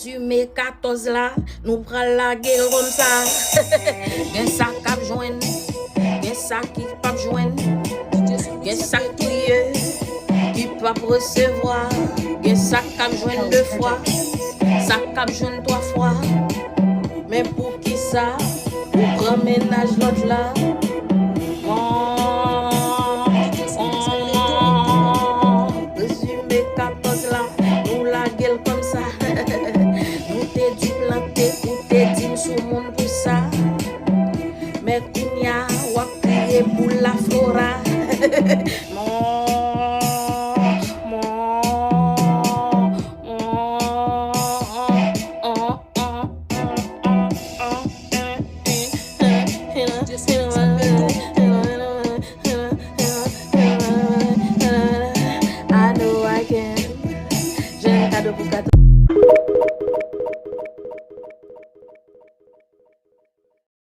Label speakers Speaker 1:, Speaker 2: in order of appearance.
Speaker 1: Tu mets 14 là, nous prenons la gueule comme ça. Gen ça cap joindre, gen ça qui pas joindre, gen ça qui pas recevoir, gen ça cap joindre 2 fois, ça cap joindre 3 fois. Mais pour qui ça? Pour prendre ménage l'autre là. Résumé 14 là, nous la gueule comme ça. Nous t'es dit planté, ou t'es dit sous mon